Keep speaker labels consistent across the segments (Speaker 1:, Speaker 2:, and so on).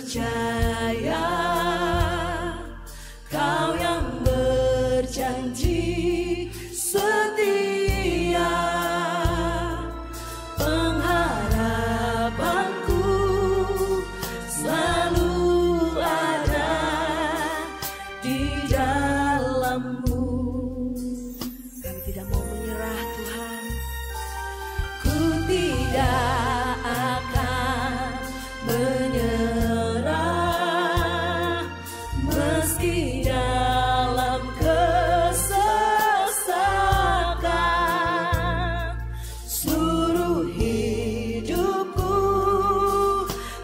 Speaker 1: percaya Kau yang berjanji setia, pengharapanku selalu ada di dalam-Mu. Kami tidak mau menyerah Tuhan, ku tidak akan menyerah meski dalam kesesakan. Seluruh hidupku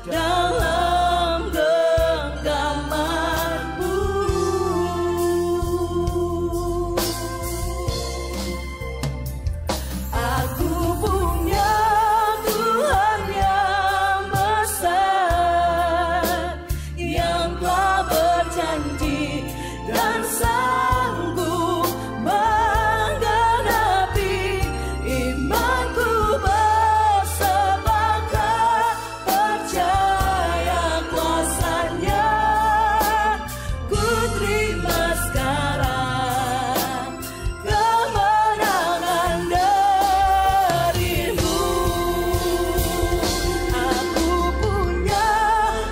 Speaker 1: dalam genggaman-Mu. Aku punya Tuhan yang besar, yang telah berjanji dan sanggup menggenapi imanku bersepakat percaya kuasa-Nya. Ku terima sekarang kemenangan dari-Mu. Aku punya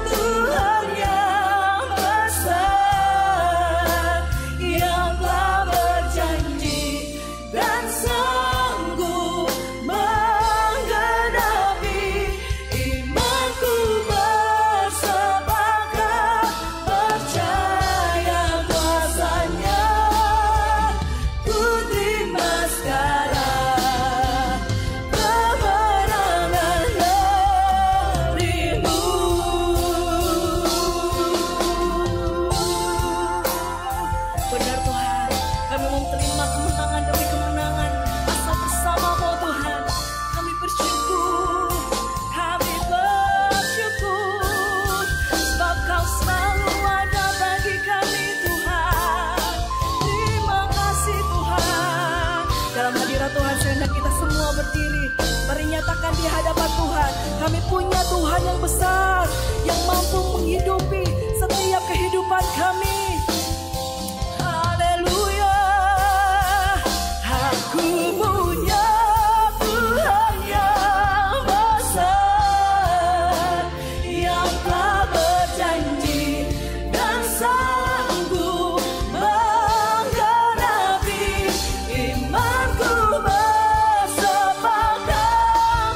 Speaker 1: Tuhan yang besar, yang telah berjanji dan sanggup menggenapi imanku bersepakat percaya kuasa-Nya. Ku terima sekarang kemenangan dari-Mu. Benar Tuhan, kami mau terima kemenangan demi kemenangan asal bersama-Mu Tuhan. Kami bersyukur, sebab Kau selalu ada bagi kami Tuhan. Terima kasih Tuhan. Dalam hadirat Tuhan sehendak kita semua berdiri, menyatakan di hadapan Tuhan, kami punya Tuhan yang besar, yang mampu menghidupi setiap kehidupan kami. Haleluya. Aku punya Tuhan yang besar, yang telah berjanji dan sanggup menggenapi imanku bersepakat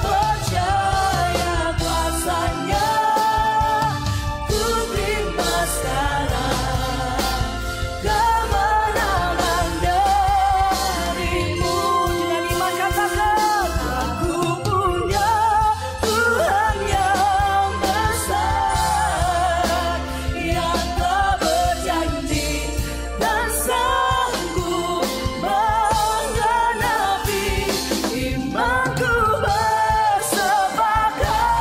Speaker 1: percaya kuasa-Nya. Ku terima sekarang kemenangan dari-Mu. Dengan iman katakan, aku punya Tuhan yang besar, yang telah berjanji dan sanggup menggenapi imanku bersepakat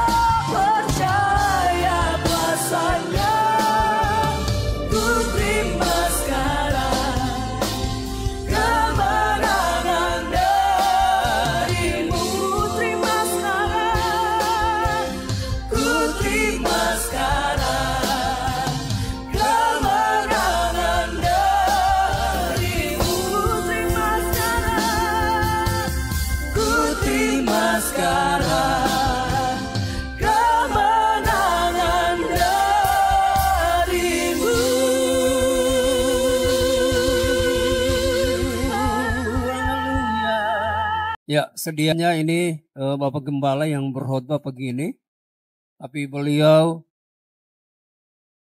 Speaker 1: percaya kuasa-Nya. Ku terima sekarang kemenangan dari-Mu. Terima sekarang, ku terima sekarang kemenangan dari-Mu. Terima sekarang, ku terima sekarang kemenangan dari-Mu. Haleluya.
Speaker 2: Ya, sedianya ini Bapak Gembala yang berkhotbah pagi ini, tapi beliau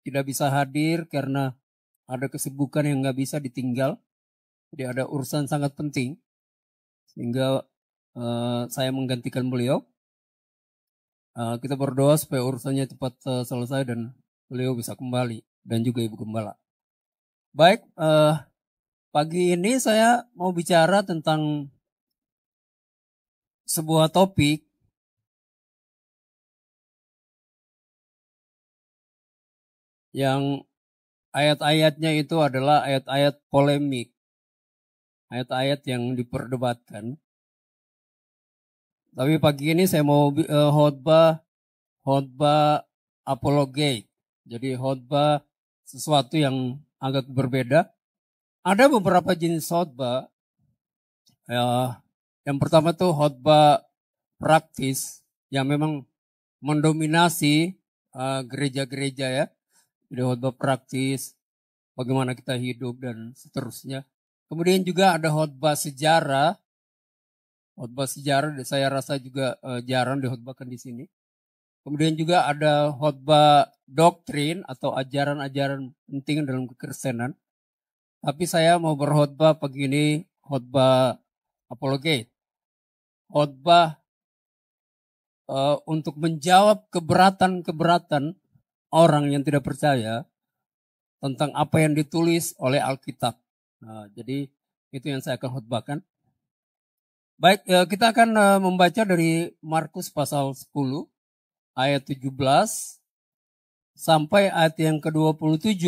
Speaker 2: tidak bisa hadir karena ada kesibukan yang nggak bisa ditinggal. Jadi ada urusan sangat penting, sehingga saya menggantikan beliau. Kita berdoa supaya urusannya cepat selesai dan beliau bisa kembali, dan juga Ibu Gembala. Baik, pagi ini saya mau bicara tentang sebuah topik yang ayat-ayatnya itu adalah ayat-ayat polemik, ayat-ayat yang diperdebatkan. Tapi pagi ini saya mau khotbah apologet. Jadi khotbah sesuatu yang agak berbeda. Ada beberapa jenis khotbah. Ya, yang pertama tuh khotbah praktis yang memang mendominasi gereja-gereja ya. Jadi khotbah praktis, bagaimana kita hidup dan seterusnya. Kemudian juga ada khotbah sejarah. Khotbah sejarah saya rasa juga jarang dikhotbahkan di sini. Kemudian juga ada khotbah doktrin atau ajaran-ajaran penting dalam kekristenan. Tapi saya mau berkhotbah pagi ini khotbah apologet. Khotbah untuk menjawab keberatan-keberatan orang yang tidak percaya tentang apa yang ditulis oleh Alkitab. Nah, jadi itu yang saya akan khotbahkan. Baik, kita akan membaca dari Markus pasal 10 ayat 17 sampai ayat yang ke-27.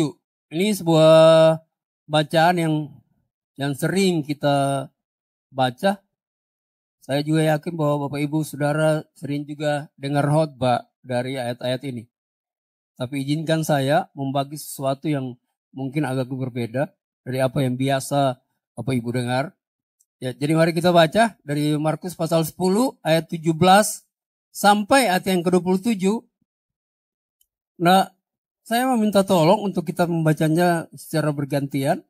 Speaker 2: Ini sebuah bacaan yang sering kita baca. Saya juga yakin bahwa Bapak Ibu Saudara sering juga dengar khotbah dari ayat-ayat ini. Tapi izinkan saya membagi sesuatu yang mungkin agak berbeda dari apa yang biasa Bapak Ibu dengar. Ya, jadi mari kita baca dari Markus pasal 10 ayat 17 sampai ayat yang ke-27. Nah, saya meminta tolong untuk kita membacanya secara bergantian.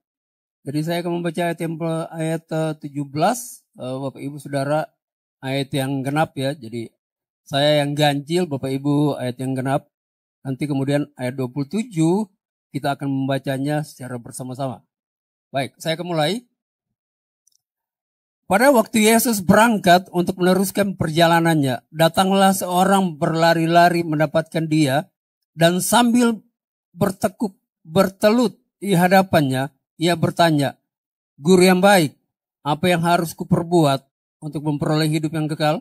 Speaker 2: Jadi saya akan membaca ayat 17, Bapak Ibu Saudara ayat yang genap ya. Jadi saya yang ganjil, Bapak Ibu ayat yang genap. Nanti kemudian ayat 27 kita akan membacanya secara bersama-sama. Baik, saya akan mulai. Pada waktu Yesus berangkat untuk meneruskan perjalanannya, datanglah seorang berlari-lari mendapatkan dia, dan sambil bertelut di hadapannya, ia bertanya, "Guru yang baik, apa yang harus kuperbuat untuk memperoleh hidup yang kekal?"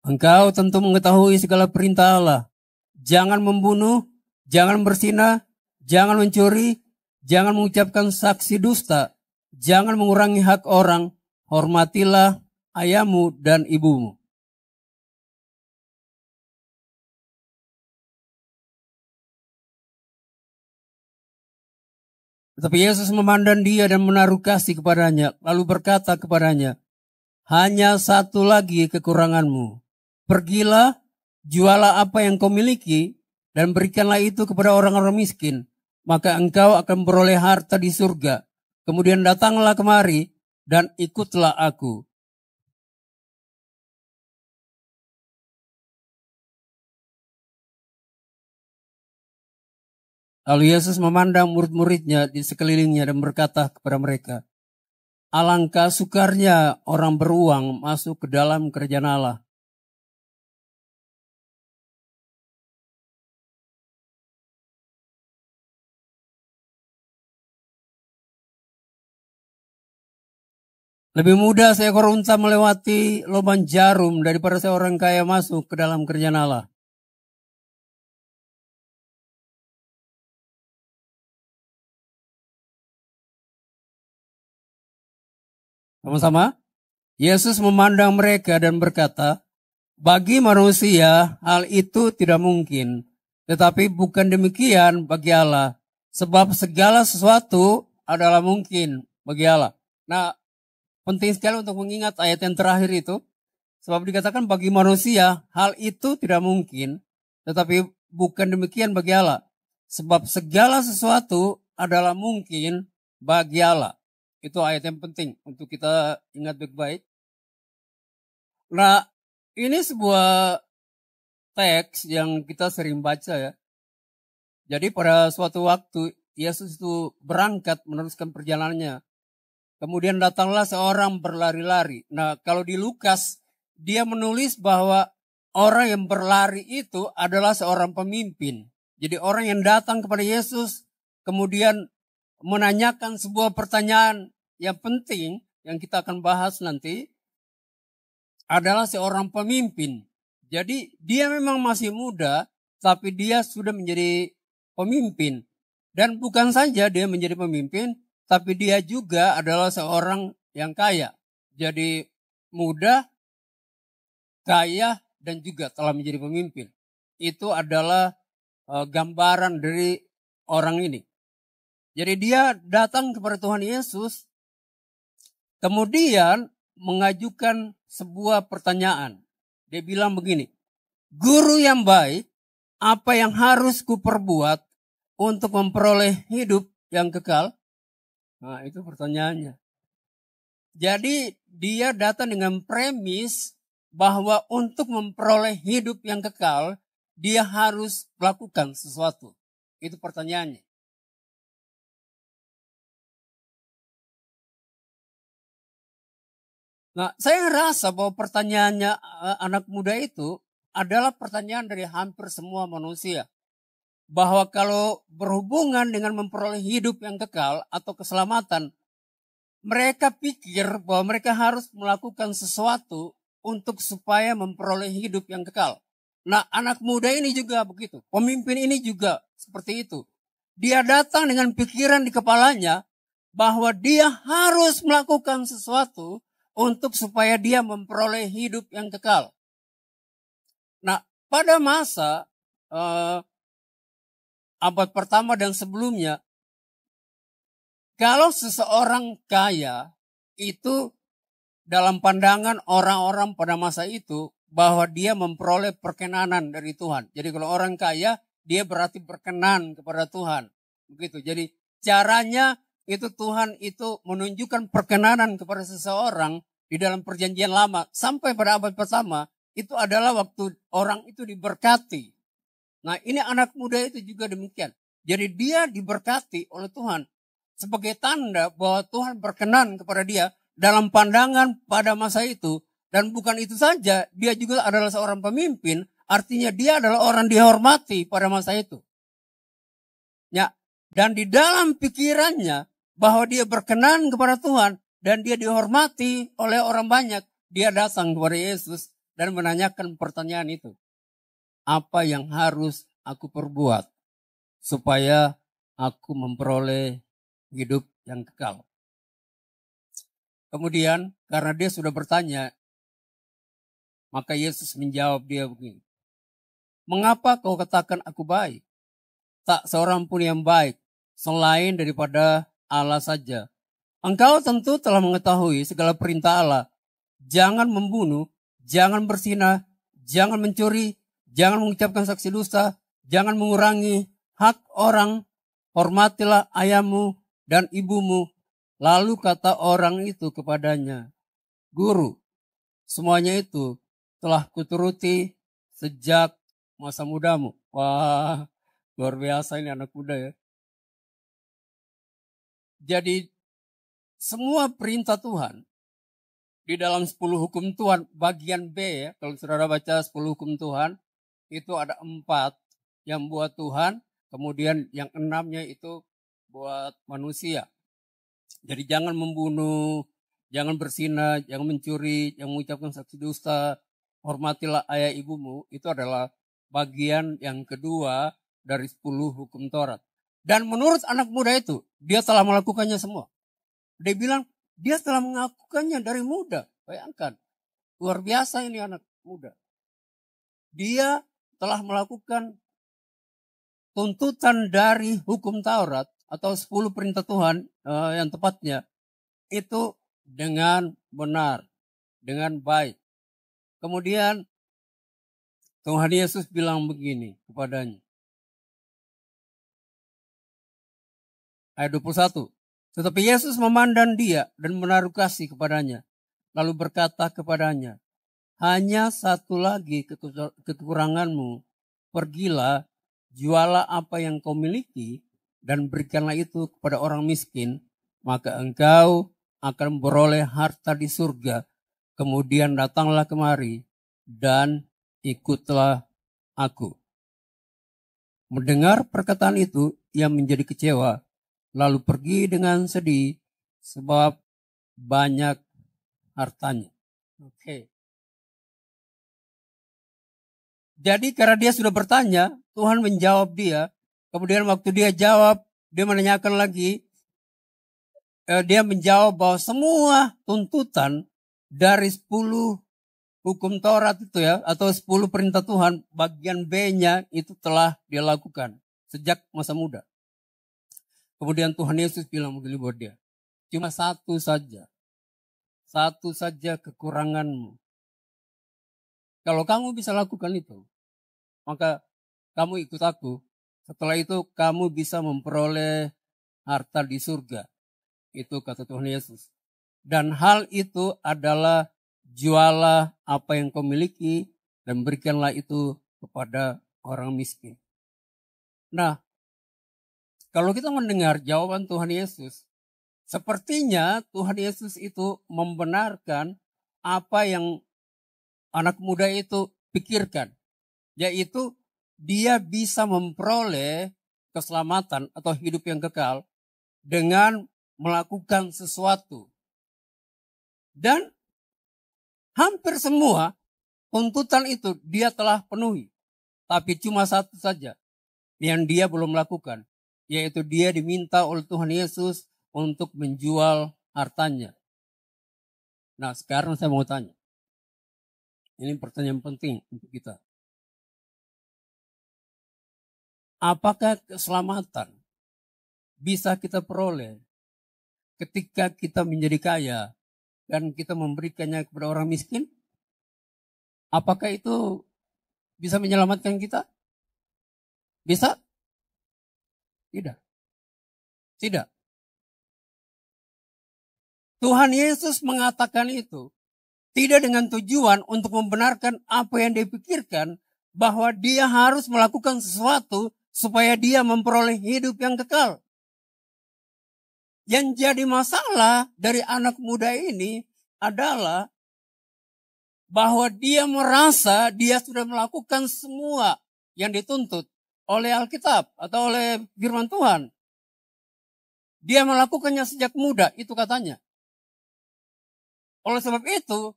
Speaker 2: Engkau tentu mengetahui segala perintah Allah. Jangan membunuh, jangan berzina, jangan mencuri, jangan mengucapkan saksi dusta, jangan mengurangi hak orang, hormatilah ayahmu dan ibumu. Tetapi Yesus memandang dia dan menaruh kasih kepadanya, lalu berkata kepadanya, "Hanya satu lagi kekuranganmu. Pergilah, jualah apa yang kau miliki, dan berikanlah itu kepada orang-orang miskin. Maka engkau akan beroleh harta di surga. Kemudian datanglah kemari, dan ikutlah aku." Lalu Yesus memandang murid-muridnya di sekelilingnya dan berkata kepada mereka, "Alangkah sukarnya orang beruang masuk ke dalam kerajaan Allah." Lebih mudah seekor unta melewati lubang jarum daripada seorang kaya masuk ke dalam kerajaan Allah. Sama-sama. Yesus memandang mereka dan berkata, "Bagi manusia hal itu tidak mungkin. Tetapi bukan demikian bagi Allah. Sebab segala sesuatu adalah mungkin bagi Allah." Nah, penting sekali untuk mengingat ayat yang terakhir itu. Sebab dikatakan bagi manusia hal itu tidak mungkin. Tetapi bukan demikian bagi Allah. Sebab segala sesuatu adalah mungkin bagi Allah. Itu ayat yang penting untuk kita ingat baik-baik. Nah, ini sebuah teks yang kita sering baca ya. Jadi pada suatu waktu Yesus itu berangkat meneruskan perjalanannya. Kemudian datanglah seorang berlari-lari. Nah, kalau di Lukas dia menulis bahwa orang yang berlari itu adalah seorang pemimpin. Jadi orang yang datang kepada Yesus kemudian menanyakan sebuah pertanyaan yang penting yang kita akan bahas nanti adalah seorang pemimpin. Jadi dia memang masih muda tapi dia sudah menjadi pemimpin. Dan bukan saja dia menjadi pemimpin tapi dia juga adalah seorang yang kaya. Jadi muda, kaya, dan juga telah menjadi pemimpin. Itu adalah gambaran dari orang ini. Jadi dia datang kepada Tuhan Yesus, kemudian mengajukan sebuah pertanyaan. Dia bilang begini, "Guru yang baik, apa yang harus kuperbuat untuk memperoleh hidup yang kekal?" Nah, itu pertanyaannya. Jadi dia datang dengan premis bahwa untuk memperoleh hidup yang kekal, dia harus melakukan sesuatu. Itu pertanyaannya. Nah, saya rasa bahwa pertanyaannya anak muda itu adalah pertanyaan dari hampir semua manusia. Bahwa kalau berhubungan dengan memperoleh hidup yang kekal atau keselamatan, mereka pikir bahwa mereka harus melakukan sesuatu untuk supaya memperoleh hidup yang kekal. Nah, anak muda ini juga begitu. Pemimpin ini juga seperti itu. Dia datang dengan pikiran di kepalanya bahwa dia harus melakukan sesuatu untuk supaya dia memperoleh hidup yang kekal. Nah, pada masa abad pertama dan sebelumnya, kalau seseorang kaya itu dalam pandangan orang-orang pada masa itu bahwa dia memperoleh perkenanan dari Tuhan. Jadi kalau orang kaya, dia berarti berkenan kepada Tuhan. Begitu. Jadi caranya itu Tuhan itu menunjukkan perkenanan kepada seseorang di dalam perjanjian lama. Sampai pada abad pertama, itu adalah waktu orang itu diberkati. Nah, ini anak muda itu juga demikian. Jadi dia diberkati oleh Tuhan sebagai tanda bahwa Tuhan berkenan kepada dia dalam pandangan pada masa itu. Dan bukan itu saja, dia juga adalah seorang pemimpin, artinya dia adalah orang dihormati pada masa itu. Ya, dan di dalam pikirannya bahwa dia berkenan kepada Tuhan dan dia dihormati oleh orang banyak, dia datang kepada Yesus dan menanyakan pertanyaan itu. Apa yang harus aku perbuat supaya aku memperoleh hidup yang kekal? Kemudian karena dia sudah bertanya, maka Yesus menjawab dia begini. Mengapa kau katakan aku baik? Tak seorang pun yang baik selain daripada Allah saja. Engkau tentu telah mengetahui segala perintah Allah. Jangan membunuh, jangan berzina, jangan mencuri, jangan mengucapkan saksi dusta, jangan mengurangi hak orang, hormatilah ayahmu dan ibumu. Lalu kata orang itu kepadanya, Guru, semuanya itu telah kuturuti sejak masa mudamu. Wah, luar biasa ini anak muda ya. Jadi semua perintah Tuhan di dalam 10 hukum Tuhan bagian B ya. Kalau saudara baca 10 hukum Tuhan itu ada 4 yang buat Tuhan. Kemudian yang 6-nya itu buat manusia. Jadi jangan membunuh, jangan berzina, jangan mencuri, jangan mengucapkan saksi dusta, hormatilah ayah ibumu. Itu adalah bagian yang kedua dari 10 hukum Taurat. Dan menurut anak muda itu, dia telah melakukannya semua. Dia bilang, dia telah melakukannya dari muda. Bayangkan, luar biasa ini anak muda. Dia telah melakukan tuntutan dari hukum Taurat atau 10 perintah Tuhan yang tepatnya itu dengan benar, dengan baik. Kemudian Tuhan Yesus bilang begini kepadanya. Ayat 21. Tetapi Yesus memandang dia dan menaruh kasih kepadanya. Lalu berkata kepadanya, hanya satu lagi kekuranganmu. Pergilah, jualah apa yang kau miliki dan berikanlah itu kepada orang miskin. Maka engkau akan beroleh harta di surga. Kemudian datanglah kemari dan ikutlah aku. Mendengar perkataan itu, ia menjadi kecewa. Lalu pergi dengan sedih sebab banyak hartanya. Oke. Jadi karena dia sudah bertanya, Tuhan menjawab dia. Kemudian waktu dia jawab, dia menanyakan lagi. Dia menjawab bahwa semua tuntutan dari 10 hukum Taurat itu ya, atau 10 perintah Tuhan, bagian B-nya itu telah dia lakukan sejak masa muda. Kemudian Tuhan Yesus bilang begini buat dia, cuma satu saja kekuranganmu. Kalau kamu bisa lakukan itu, maka kamu ikut aku. Setelah itu kamu bisa memperoleh harta di surga. Itu kata Tuhan Yesus. Dan hal itu adalah jualah apa yang kau miliki dan berikanlah itu kepada orang miskin. Nah, kalau kita mendengar jawaban Tuhan Yesus, sepertinya Tuhan Yesus itu membenarkan apa yang anak muda itu pikirkan. Yaitu dia bisa memperoleh keselamatan atau hidup yang kekal dengan melakukan sesuatu. Dan hampir semua tuntutan itu dia telah penuhi. Tapi cuma satu saja yang dia belum lakukan. Yaitu dia diminta oleh Tuhan Yesus untuk menjual hartanya. Nah, sekarang saya mau tanya. Ini pertanyaan penting untuk kita. Apakah keselamatan bisa kita peroleh ketika kita menjadi kaya dan kita memberikannya kepada orang miskin? Apakah itu bisa menyelamatkan kita? Bisa? Tidak. Tidak. Tuhan Yesus mengatakan itu tidak dengan tujuan untuk membenarkan apa yang dia pikirkan, bahwa dia harus melakukan sesuatu supaya dia memperoleh hidup yang kekal. Yang jadi masalah dari anak muda ini adalah bahwa dia merasa dia sudah melakukan semua yang dituntut oleh Alkitab atau oleh firman Tuhan. Dia melakukannya sejak muda, itu katanya. Oleh sebab itu,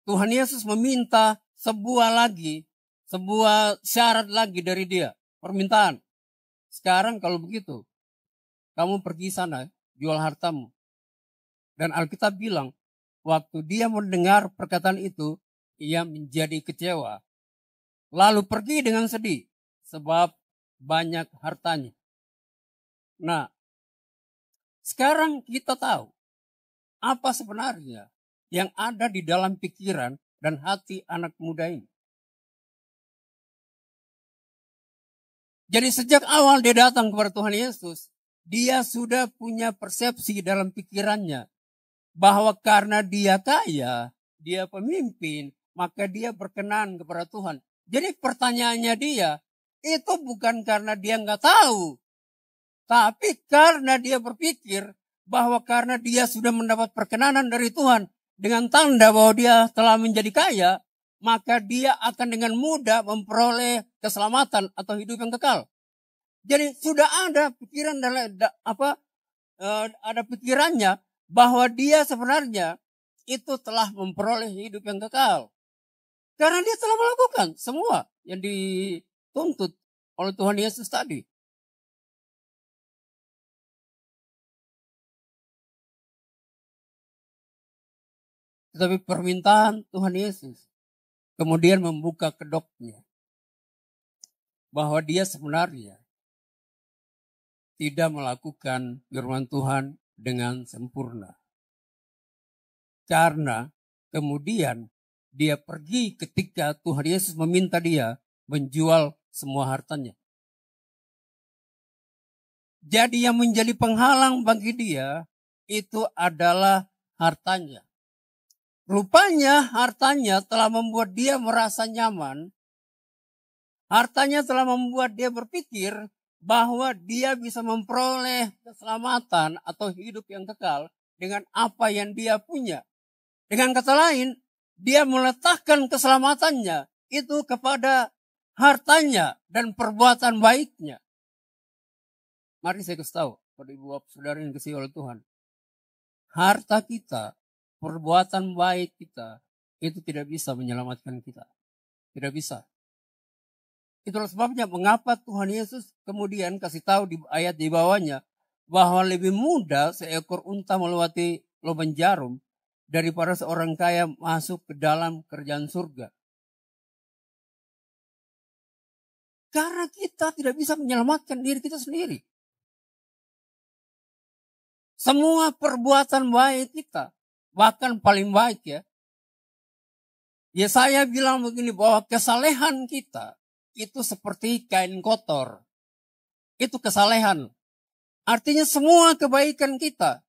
Speaker 2: Tuhan Yesus meminta sebuah syarat lagi dari dia, permintaan. Sekarang kalau begitu, kamu pergi sana, jual hartamu. Dan Alkitab bilang, waktu dia mendengar perkataan itu, ia menjadi kecewa. Lalu pergi dengan sedih, sebab banyak hartanya. Nah, sekarang kita tahu apa sebenarnya yang ada di dalam pikiran dan hati anak muda ini. Jadi sejak awal dia datang kepada Tuhan Yesus, dia sudah punya persepsi dalam pikirannya bahwa karena dia kaya, dia pemimpin, maka dia berkenan kepada Tuhan. Jadi pertanyaannya dia, itu bukan karena dia nggak tahu, tapi karena dia berpikir bahwa karena dia sudah mendapat perkenanan dari Tuhan dengan tanda bahwa dia telah menjadi kaya, maka dia akan dengan mudah memperoleh keselamatan atau hidup yang kekal. Jadi sudah ada pikiran ada pikirannya bahwa dia sebenarnya itu telah memperoleh hidup yang kekal. Karena dia telah melakukan semua yang dituntut oleh Tuhan Yesus tadi. Tetapi permintaan Tuhan Yesus kemudian membuka kedoknya bahwa dia sebenarnya tidak melakukan firman Tuhan dengan sempurna. Karena kemudian dia pergi ketika Tuhan Yesus meminta dia menjual semua hartanya. Jadi yang menjadi penghalang bagi dia itu adalah hartanya. Rupanya hartanya telah membuat dia merasa nyaman. Hartanya telah membuat dia berpikir bahwa dia bisa memperoleh keselamatan atau hidup yang kekal dengan apa yang dia punya. Dengan kata lain, dia meletakkan keselamatannya itu kepada hartanya dan perbuatan baiknya. Mari saya kasih tahu pada ibu bapak saudara yang dikasihi oleh Tuhan. Harta kita, perbuatan baik kita, itu tidak bisa menyelamatkan kita. Tidak bisa. Itulah sebabnya mengapa Tuhan Yesus kemudian kasih tahu di ayat di bawahnya bahwa lebih mudah seekor unta melewati lubang jarum daripada seorang kaya masuk ke dalam kerajaan surga. Karena kita tidak bisa menyelamatkan diri kita sendiri. Semua perbuatan baik kita, bahkan paling baik ya. Yesaya bilang begini, bahwa kesalehan kita itu seperti kain kotor. Itu kesalehan. Artinya semua kebaikan kita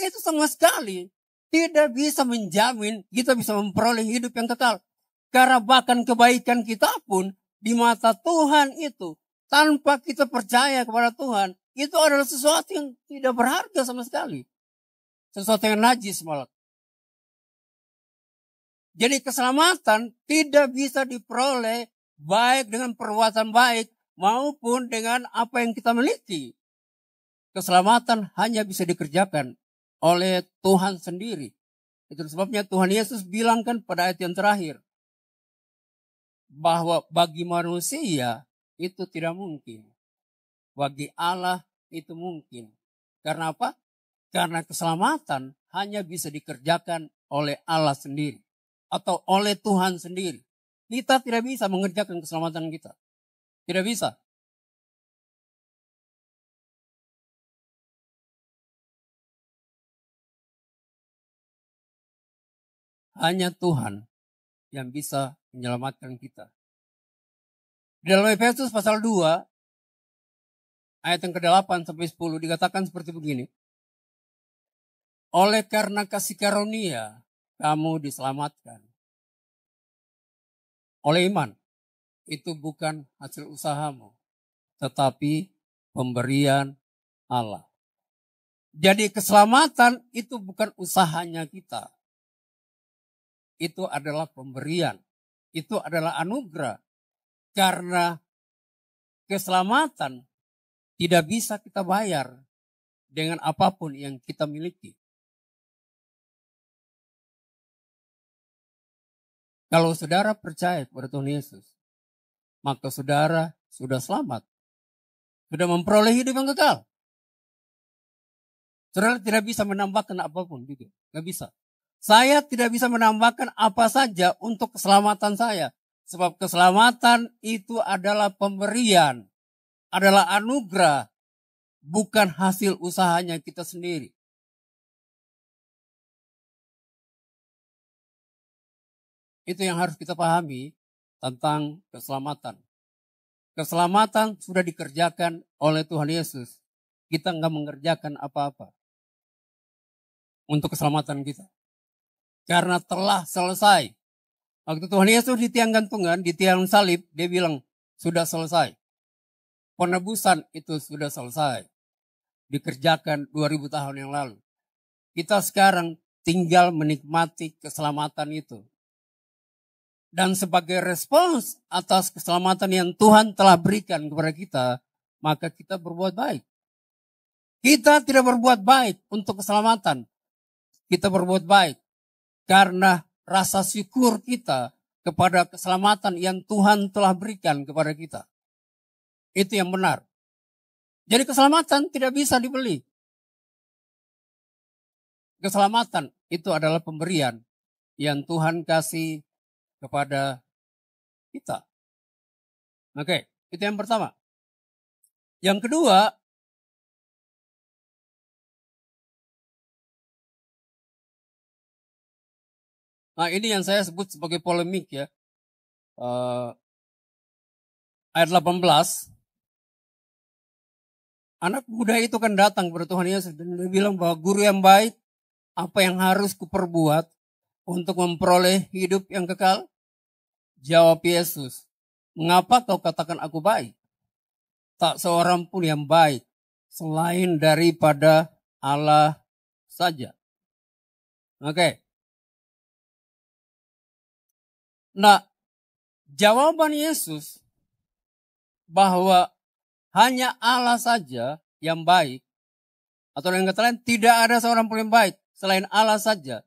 Speaker 2: itu sama sekali tidak bisa menjamin kita bisa memperoleh hidup yang kekal. Karena bahkan kebaikan kita pun di mata Tuhan itu, tanpa kita percaya kepada Tuhan, itu adalah sesuatu yang tidak berharga sama sekali. Sesuatu yang najis malah. Jadi keselamatan tidak bisa diperoleh baik dengan perbuatan baik maupun dengan apa yang kita miliki. Keselamatan hanya bisa dikerjakan oleh Tuhan sendiri. Itu sebabnya Tuhan Yesus bilangkan pada ayat yang terakhir, bahwa bagi manusia itu tidak mungkin. Bagi Allah itu mungkin. Karena apa? Karena keselamatan hanya bisa dikerjakan oleh Allah sendiri. Atau oleh Tuhan sendiri. Kita tidak bisa mengerjakan keselamatan kita. Tidak bisa. Hanya Tuhan yang bisa menyelamatkan kita. Di dalam Efesus pasal 2, ayat yang ke-8 sampai 10 dikatakan seperti begini. Oleh karena kasih karunia, kamu diselamatkan. Oleh iman, itu bukan hasil usahamu, tetapi pemberian Allah. Jadi keselamatan itu bukan usahanya kita. Itu adalah pemberian. Itu adalah anugerah. Karena keselamatan tidak bisa kita bayar dengan apapun yang kita miliki. Kalau saudara percaya kepada Tuhan Yesus, maka saudara sudah selamat. Sudah memperoleh hidup yang kekal. Saudara tidak bisa menambahkan apapun juga. Tidak bisa. Saya tidak bisa menambahkan apa saja untuk keselamatan saya. Sebab keselamatan itu adalah pemberian. Adalah anugerah. Bukan hasil usahanya kita sendiri. Itu yang harus kita pahami tentang keselamatan. Keselamatan sudah dikerjakan oleh Tuhan Yesus. Kita enggak mengerjakan apa-apa untuk keselamatan kita. Karena telah selesai. Waktu Tuhan Yesus di tiang gantungan, di tiang salib, dia bilang, sudah selesai. Penebusan itu sudah selesai. Dikerjakan 2000 tahun yang lalu. Kita sekarang tinggal menikmati keselamatan itu. Dan sebagai respons atas keselamatan yang Tuhan telah berikan kepada kita, maka kita berbuat baik. Kita tidak berbuat baik untuk keselamatan. Kita berbuat baik karena rasa syukur kita kepada keselamatan yang Tuhan telah berikan kepada kita. Itu yang benar. Jadi keselamatan tidak bisa dibeli. Keselamatan itu adalah pemberian yang Tuhan kasih kepada kita. Oke, itu yang pertama. Yang kedua, nah ini yang saya sebut sebagai polemik ya. Ayat 18. Anak muda itu kan datang kepada Tuhan Yesus dan dia bilang bahwa guru yang baik, apa yang harus kuperbuat untuk memperoleh hidup yang kekal? Jawab Yesus, mengapa kau katakan aku baik? Tak seorang pun yang baik selain daripada Allah saja. Oke. Nah, jawaban Yesus bahwa hanya Allah saja yang baik, atau yang kata lain tidak ada seorang pun yang baik selain Allah saja,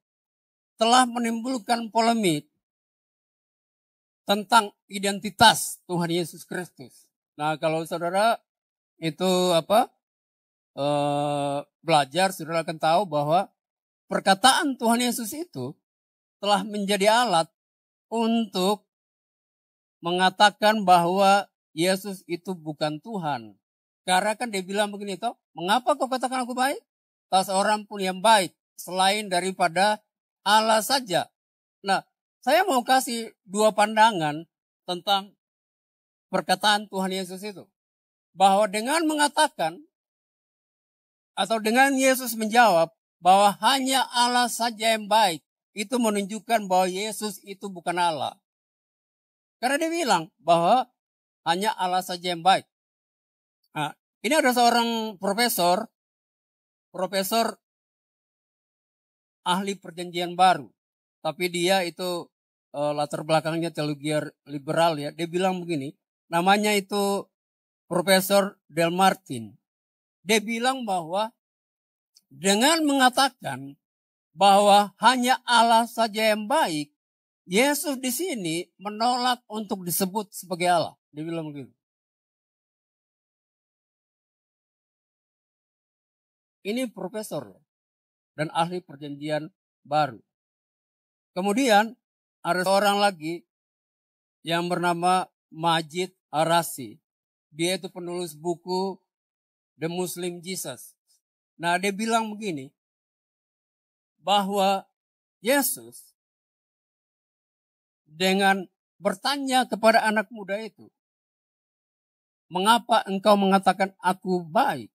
Speaker 2: telah menimbulkan polemik tentang identitas Tuhan Yesus Kristus. Nah, kalau saudara itu belajar, saudara akan tahu bahwa perkataan Tuhan Yesus itu telah menjadi alat untuk mengatakan bahwa Yesus itu bukan Tuhan. Karena kan dia bilang begini toh, mengapa kau katakan aku baik? Tak seorang pun yang baik selain daripada Allah saja. Nah, saya mau kasih dua pandangan tentang perkataan Tuhan Yesus itu. Bahwa dengan mengatakan atau dengan Yesus menjawab bahwa hanya Allah saja yang baik, itu menunjukkan bahwa Yesus itu bukan Allah. Karena dia bilang bahwa hanya Allah saja yang baik. Nah, ini ada seorang profesor ahli perjanjian baru. Tapi dia itu latar belakangnya teologi liberal ya. Dia bilang begini, namanya itu Profesor Del Martin. Dia bilang bahwa dengan mengatakan bahwa hanya Allah saja yang baik, Yesus di sini menolak untuk disebut sebagai Allah. Dia bilang begitu. Ini profesor dan ahli perjanjian baru. Kemudian ada seorang lagi yang bernama Majid Arasi. Dia itu penulis buku The Muslim Jesus. Nah, dia bilang begini, bahwa Yesus dengan bertanya kepada anak muda itu, mengapa engkau mengatakan aku baik?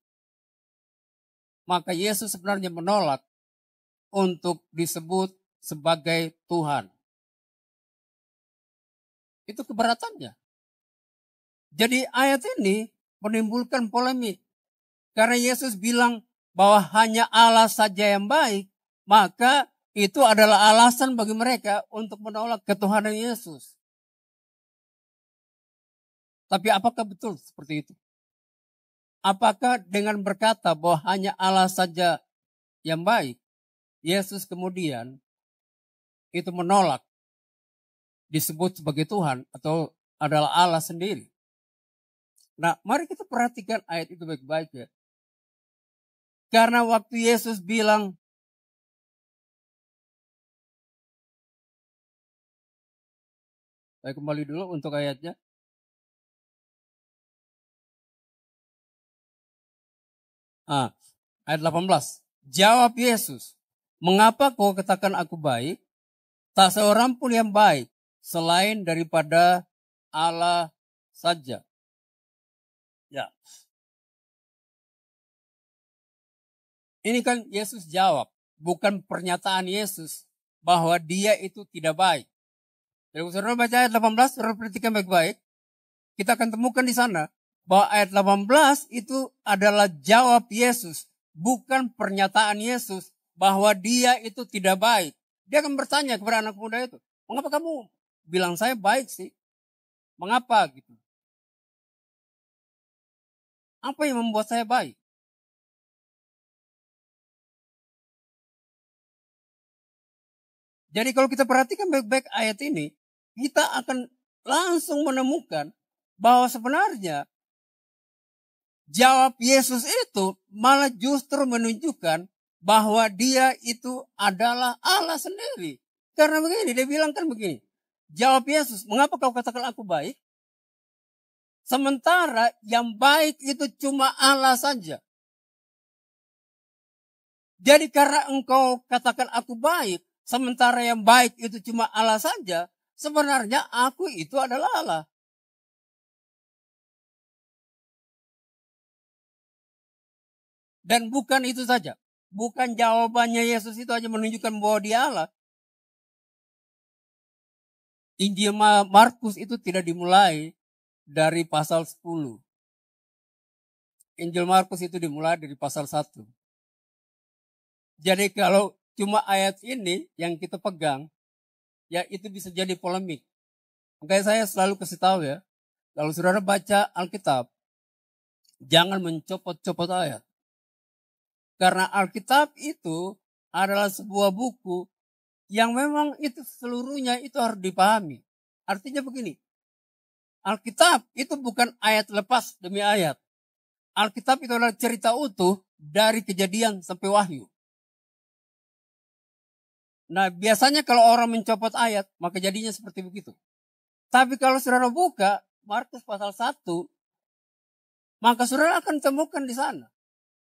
Speaker 2: Maka Yesus sebenarnya menolak untuk disebut sebagai Tuhan. Itu keberatannya. Jadi ayat ini menimbulkan polemik. Karena Yesus bilang bahwa hanya Allah saja yang baik, maka itu adalah alasan bagi mereka untuk menolak ketuhanan Yesus. Tapi apakah betul seperti itu? Apakah dengan berkata bahwa hanya Allah saja yang baik, Yesus kemudian itu menolak disebut sebagai Tuhan atau adalah Allah sendiri? Nah, mari kita perhatikan ayat itu baik-baik ya. Karena waktu Yesus bilang, saya kembali dulu untuk ayatnya. Ayat 18. Jawab Yesus, mengapa kau katakan aku baik? Tak seorang pun yang baik selain daripada Allah saja. Ya. Ini kan Yesus jawab, bukan pernyataan Yesus bahwa dia itu tidak baik. Jadi saudara baca ayat 18, saudara perhatikan baik-baik. Kita akan temukan di sana bahwa ayat 18 itu adalah jawab Yesus, bukan pernyataan Yesus bahwa dia itu tidak baik. Dia akan bertanya kepada anak muda itu, mengapa kamu bilang saya baik sih? Mengapa gitu? Apa yang membuat saya baik? Jadi kalau kita perhatikan baik-baik ayat ini, kita akan langsung menemukan bahwa sebenarnya jawab Yesus itu malah justru menunjukkan bahwa dia itu adalah Allah sendiri. Karena begini, dia bilang kan begini, jawab Yesus, mengapa kau katakan aku baik? Sementara yang baik itu cuma Allah saja. Jadi karena engkau katakan aku baik, sementara yang baik itu cuma Allah saja, sebenarnya aku itu adalah Allah. Dan bukan itu saja. Bukan jawabannya Yesus itu hanya menunjukkan bahwa dia Allah. Injil Markus itu tidak dimulai dari pasal 10. Injil Markus itu dimulai dari pasal 1. Jadi kalau cuma ayat ini yang kita pegang, ya itu bisa jadi polemik. Makanya saya selalu kasih tahu ya, kalau saudara baca Alkitab, jangan mencopot-copot ayat. Karena Alkitab itu adalah sebuah buku yang memang itu seluruhnya itu harus dipahami. Artinya begini, Alkitab itu bukan ayat lepas demi ayat. Alkitab itu adalah cerita utuh dari Kejadian sampai Wahyu. Nah, biasanya kalau orang mencopot ayat, maka jadinya seperti begitu. Tapi kalau saudara buka Markus pasal 1, maka saudara akan temukan di sana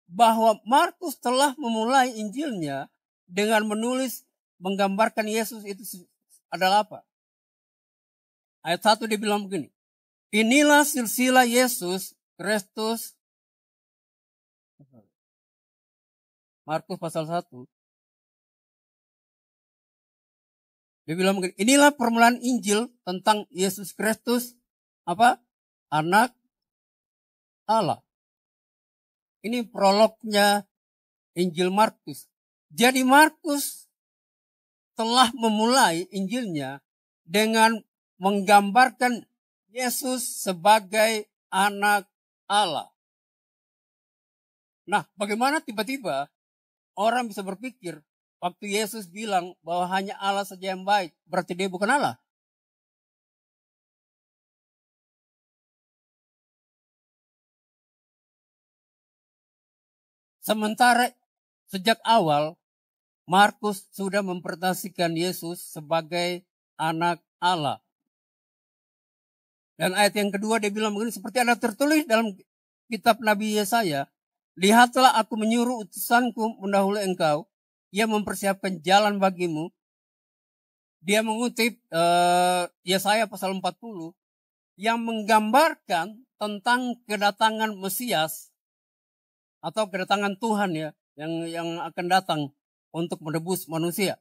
Speaker 2: bahwa Markus telah memulai Injilnya dengan menulis, menggambarkan Yesus itu adalah apa. Ayat 1 dia bilang begini, inilah silsilah Yesus Kristus. Markus pasal 1. Dia bilang begini, inilah permulaan Injil tentang Yesus Kristus, apa? Anak Allah. Ini prolognya Injil Markus. Jadi Markus telah memulai Injilnya dengan menggambarkan Yesus sebagai anak Allah. Nah, bagaimana tiba-tiba orang bisa berpikir waktu Yesus bilang bahwa hanya Allah saja yang baik, berarti dia bukan Allah? Sementara sejak awal Markus sudah mempresentasikan Yesus sebagai anak Allah. Dan ayat yang kedua dia bilang begini, seperti ada tertulis dalam kitab Nabi Yesaya, lihatlah aku menyuruh utusanku mendahului engkau, ia mempersiapkan jalan bagimu. Dia mengutip Yesaya pasal 40 yang menggambarkan tentang kedatangan Mesias atau kedatangan Tuhan ya yang akan datang untuk menebus manusia.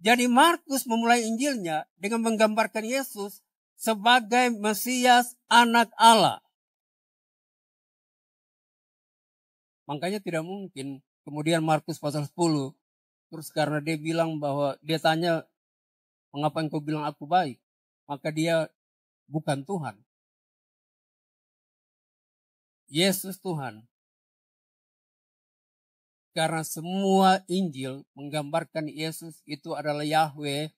Speaker 2: Jadi Markus memulai Injilnya dengan menggambarkan Yesus sebagai Mesias anak Allah. Makanya tidak mungkin kemudian Markus pasal 10 terus karena dia bilang bahwa dia tanya mengapa engkau bilang aku baik, maka dia bukan Tuhan. Yesus Tuhan. Karena semua Injil menggambarkan Yesus itu adalah Yahweh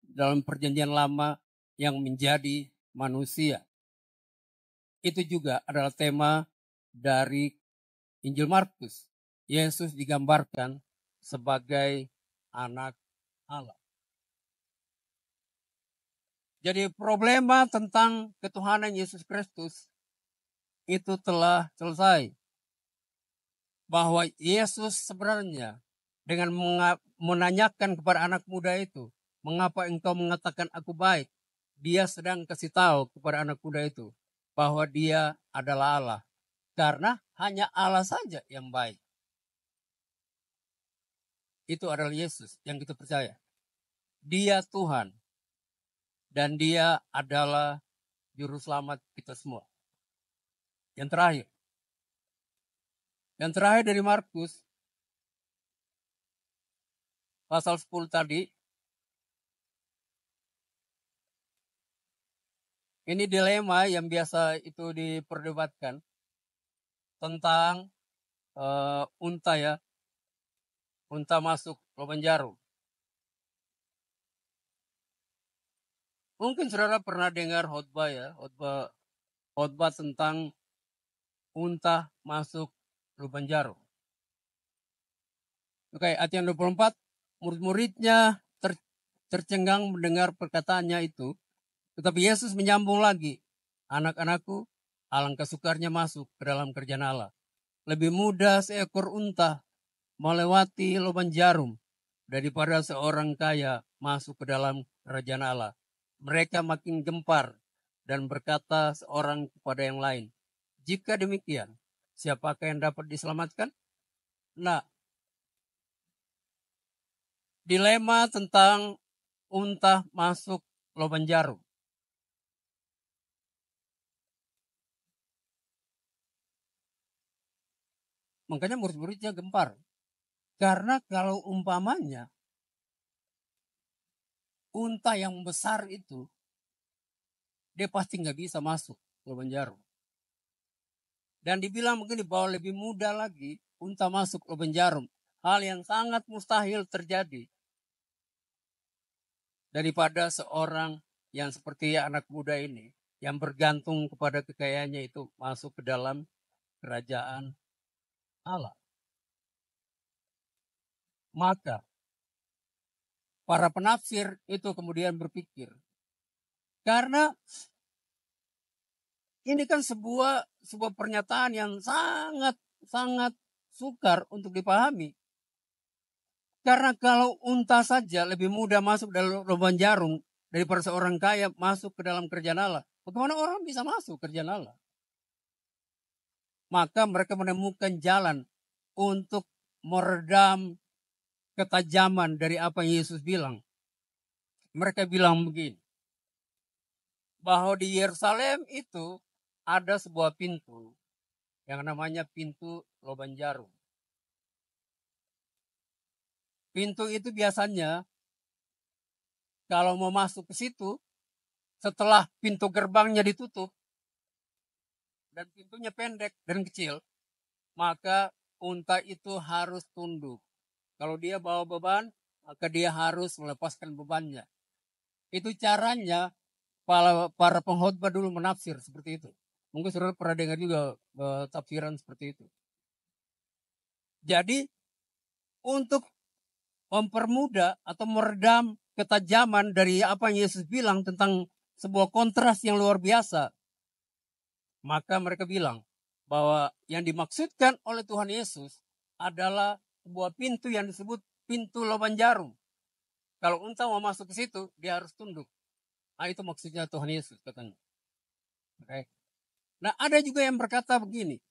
Speaker 2: dalam perjanjian lama yang menjadi manusia. Itu juga adalah tema dari Injil Markus. Yesus digambarkan sebagai anak Allah. Jadi problema tentang ketuhanan Yesus Kristus itu telah selesai. Bahwa Yesus sebenarnya dengan menanyakan kepada anak muda itu, mengapa engkau mengatakan aku baik? Dia sedang kasih tahu kepada anak muda itu bahwa dia adalah Allah. Karena hanya Allah saja yang baik. Itu adalah Yesus yang kita percaya. Dia Tuhan. Dan dia adalah juru selamat kita semua. Yang terakhir. Yang terakhir dari Markus. Pasal 10 tadi. Ini dilema yang biasa itu diperdebatkan. Tentang unta ya. Unta masuk lubang jarum. Mungkin saudara pernah dengar khotbah ya. Khotbah tentang unta masuk lubang jarum. Oke, ayat yang 24. Murid-muridnya tercengang mendengar perkataannya itu. Tetapi Yesus menyambung lagi. Anak-anakku, alangkah sukarnya masuk ke dalam kerjaan Allah. Lebih mudah seekor unta melewati lubang jarum daripada seorang kaya masuk ke dalam kerajaan Allah. Mereka makin gempar dan berkata seorang kepada yang lain, jika demikian, siapakah yang dapat diselamatkan? Nah, dilema tentang unta masuk lubang jarum. Makanya murid-muridnya gempar. Karena kalau umpamanya unta yang besar itu, dia pasti nggak bisa masuk lubang jarum. Dan dibilang begini bahwa lebih mudah lagi unta masuk lubang jarum. Hal yang sangat mustahil terjadi. Daripada seorang yang seperti anak muda ini. Yang bergantung kepada kekayaannya itu masuk ke dalam kerajaan Allah. Maka para penafsir itu kemudian berpikir. Karena ini kan sebuah pernyataan yang sangat sukar untuk dipahami. Karena kalau unta saja lebih mudah masuk dalam lubang jarum daripada seorang kaya masuk ke dalam kerjaan Allah. Bagaimana orang bisa masuk kerjaan Allah? Maka mereka menemukan jalan untuk meredam ketajaman dari apa yang Yesus bilang. Mereka bilang begini, bahwa di Yerusalem itu ada sebuah pintu yang namanya pintu lubang jarum. Pintu itu biasanya kalau mau masuk ke situ, setelah pintu gerbangnya ditutup dan pintunya pendek dan kecil, maka unta itu harus tunduk. Kalau dia bawa beban, maka dia harus melepaskan bebannya. Itu caranya para pengkhotbah dulu menafsir seperti itu. Mungkin saudara pernah dengar juga tafsiran seperti itu. Jadi untuk mempermudah atau meredam ketajaman dari apa yang Yesus bilang tentang sebuah kontras yang luar biasa, maka mereka bilang bahwa yang dimaksudkan oleh Tuhan Yesus adalah sebuah pintu yang disebut pintu lubang jarum. Kalau unta mau masuk ke situ, dia harus tunduk. Nah, itu maksudnya Tuhan Yesus katanya. Okay. Nah, ada juga yang berkata begini,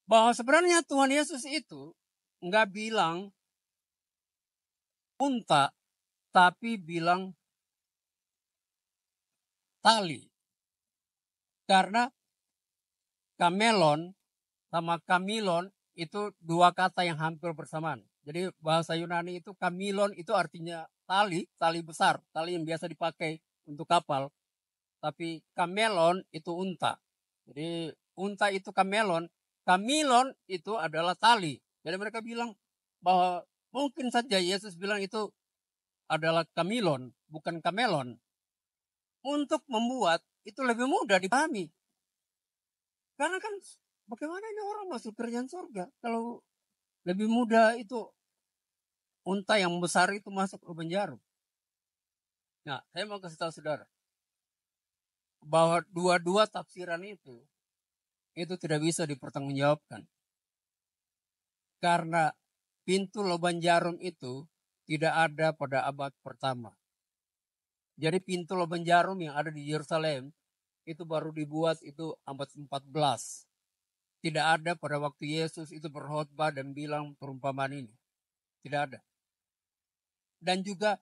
Speaker 2: bahwa sebenarnya Tuhan Yesus itu nggak bilang unta, tapi bilang tali. Karena kamelon sama kamilon itu dua kata yang hampir bersamaan. Jadi bahasa Yunani itu kamilon itu artinya tali besar, tali yang biasa dipakai untuk kapal. Tapi kamelon itu unta. Jadi unta itu kamelon, kamilon itu adalah tali. Jadi mereka bilang bahwa mungkin saja Yesus bilang itu adalah kamilon, bukan kamelon. Untuk membuat itu lebih mudah dipahami. Karena kan bagaimana ini orang masuk kerjaan surga kalau lebih mudah itu unta yang besar itu masuk ke penjara. Nah, saya mau kasih tahu saudara bahwa dua-dua tafsiran itu tidak bisa dipertanggungjawabkan. Karena pintu lubang jarum itu tidak ada pada abad pertama. Jadi pintu lubang jarum yang ada di Yerusalem itu baru dibuat itu abad 14. Tidak ada pada waktu Yesus itu berkhotbah dan bilang perumpamaan ini. Tidak ada. Dan juga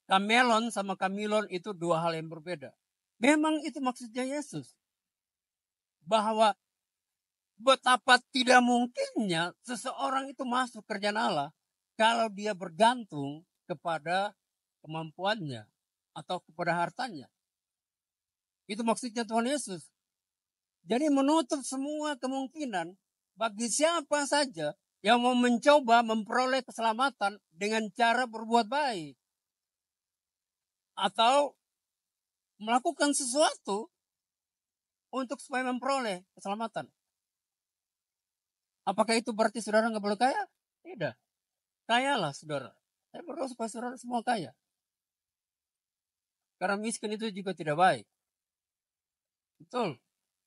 Speaker 2: kamelon sama kamilon itu dua hal yang berbeda. Memang itu maksudnya Yesus. Bahwa betapa tidak mungkinnya seseorang itu masuk kerjaan Allah kalau dia bergantung kepada kemampuannya atau kepada hartanya. Itu maksudnya Tuhan Yesus. Jadi menutup semua kemungkinan bagi siapa saja yang mau mencoba memperoleh keselamatan dengan cara berbuat baik. Atau melakukan sesuatu untuk supaya memperoleh keselamatan. Apakah itu berarti saudara nggak boleh kaya? Tidak. Kayalah saudara. Saya berdoa supaya saudara semua kaya. Karena miskin itu juga tidak baik. Betul.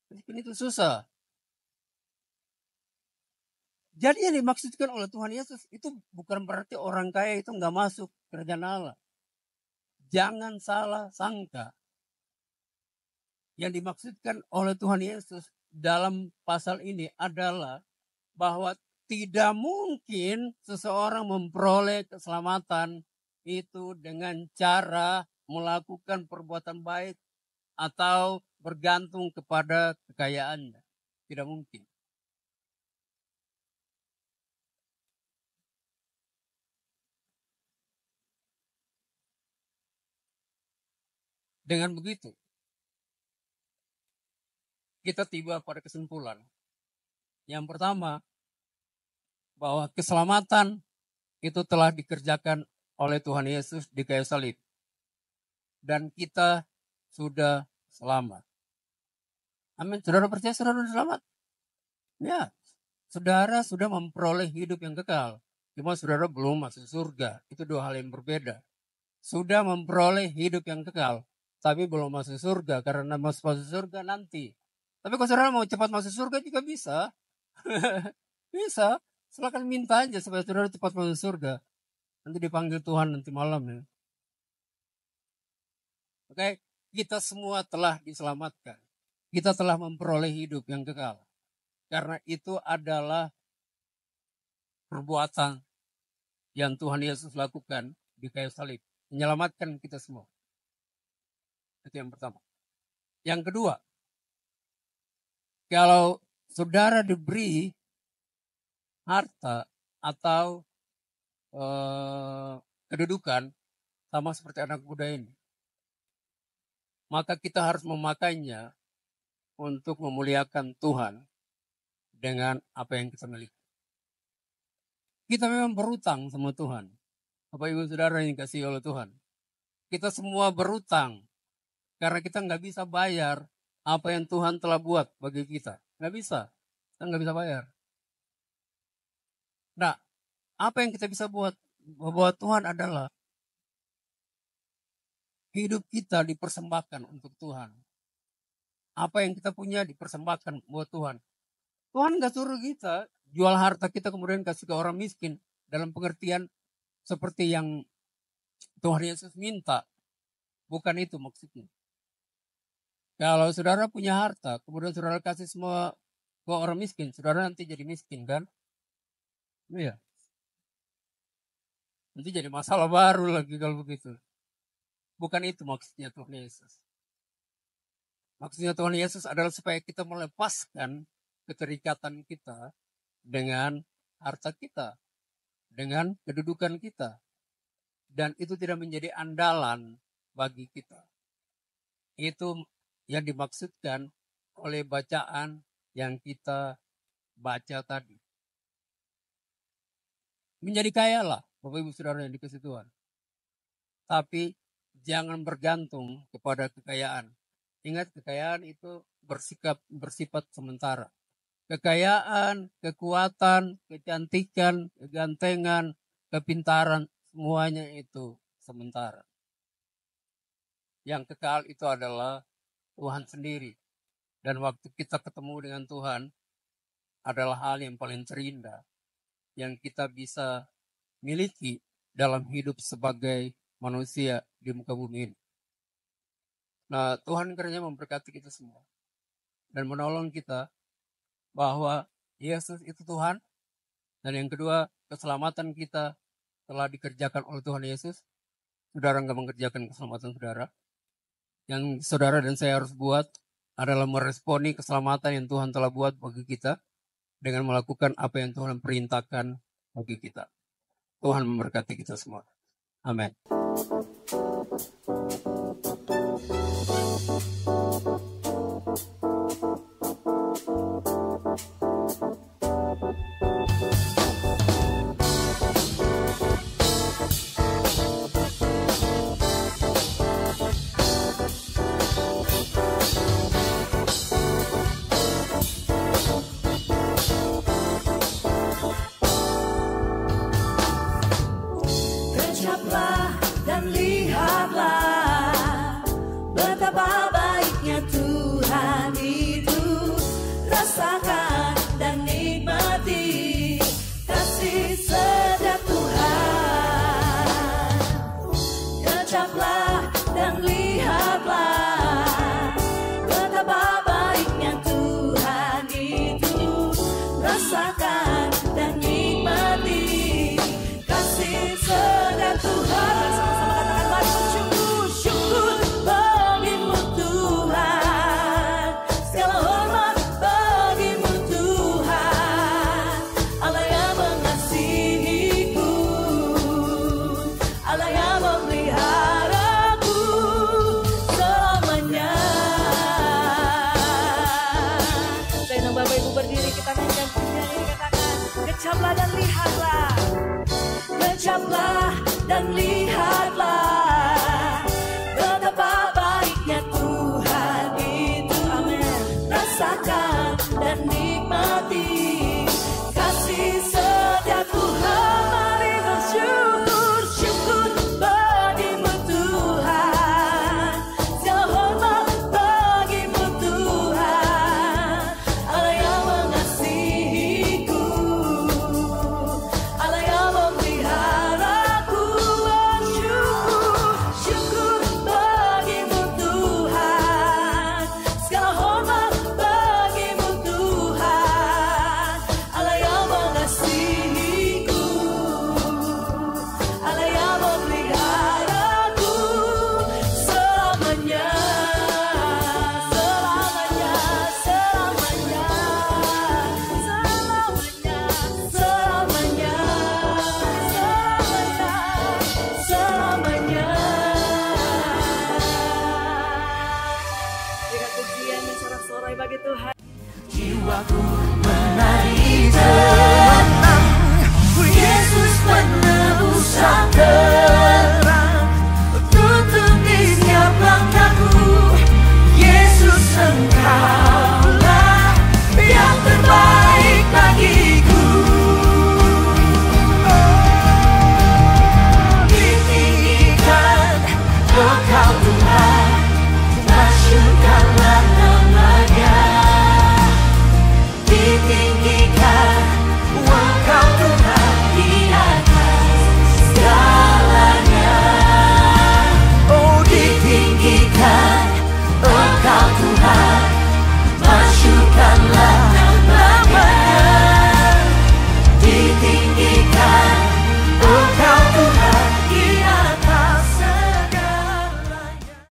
Speaker 2: Miskin itu susah. Jadi yang dimaksudkan oleh Tuhan Yesus itu bukan berarti orang kaya itu nggak masuk kerjaan Allah. Jangan salah sangka. Yang dimaksudkan oleh Tuhan Yesus dalam pasal ini adalah bahwa tidak mungkin seseorang memperoleh keselamatan itu dengan cara melakukan perbuatan baik atau bergantung kepada kekayaannya. Tidak mungkin. Dengan begitu, kita tiba pada kesimpulan. Yang pertama, bahwa keselamatan itu telah dikerjakan oleh Tuhan Yesus di kayu salib. Dan kita sudah selamat. Amin. Saudara percaya saudara sudah selamat? Ya. Saudara sudah memperoleh hidup yang kekal. Cuma saudara belum masuk surga. Itu dua hal yang berbeda. Sudah memperoleh hidup yang kekal, tapi belum masuk surga karena masuk surga nanti. Tapi kalau saudara mau cepat masuk surga juga bisa. Bisa. Silakan minta aja supaya saudara cepat masuk surga. Nanti dipanggil Tuhan nanti malam ya. Oke, kita semua telah diselamatkan. Kita telah memperoleh hidup yang kekal. Karena itu adalah perbuatan yang Tuhan Yesus lakukan di kayu salib. Menyelamatkan kita semua. Itu yang pertama. Yang kedua, kalau saudara diberi harta atau kedudukan sama seperti anak muda ini, maka kita harus memakainya untuk memuliakan Tuhan dengan apa yang kita miliki. Kita memang berutang sama Tuhan. Bapak Ibu Saudara yang dikasihi oleh Tuhan. Kita semua berutang karena kita nggak bisa bayar apa yang Tuhan telah buat bagi kita. Nggak bisa. Kita nggak bisa bayar. Nah, apa yang kita bisa buat Tuhan adalah hidup kita dipersembahkan untuk Tuhan. Apa yang kita punya dipersembahkan buat Tuhan. Tuhan gak suruh kita jual harta kita kemudian kasih ke orang miskin. Dalam pengertian seperti yang Tuhan Yesus minta. Bukan itu maksudnya. Kalau saudara punya harta, kemudian saudara kasih semua ke orang miskin, saudara nanti jadi miskin kan? Iya. Nanti jadi masalah baru lagi kalau begitu. Bukan itu maksudnya Tuhan Yesus. Maksudnya Tuhan Yesus adalah supaya kita melepaskan keterikatan kita dengan harta kita, dengan kedudukan kita. Dan itu tidak menjadi andalan bagi kita. Itu yang dimaksudkan oleh bacaan yang kita baca tadi. Menjadi kaya lah, Bapak Ibu Saudara yang dikasihi Tuhan. Tapi jangan bergantung kepada kekayaan. Ingat, kekayaan itu bersifat sementara. Kekayaan, kekuatan, kecantikan, kegantengan, kepintaran, semuanya itu sementara. Yang kekal itu adalah Tuhan sendiri. Dan waktu kita ketemu dengan Tuhan adalah hal yang paling terindah yang kita bisa miliki dalam hidup sebagai manusia di muka bumi ini. Nah, Tuhan kiranya memberkati kita semua dan menolong kita bahwa Yesus itu Tuhan. Dan yang kedua, keselamatan kita telah dikerjakan oleh Tuhan Yesus. Saudara nggak mengerjakan keselamatan saudara. Yang saudara dan saya harus buat adalah meresponi keselamatan yang Tuhan telah buat bagi kita dengan melakukan apa yang Tuhan perintahkan bagi kita. Tuhan memberkati kita semua. Amin.
Speaker 1: Gecaplah dan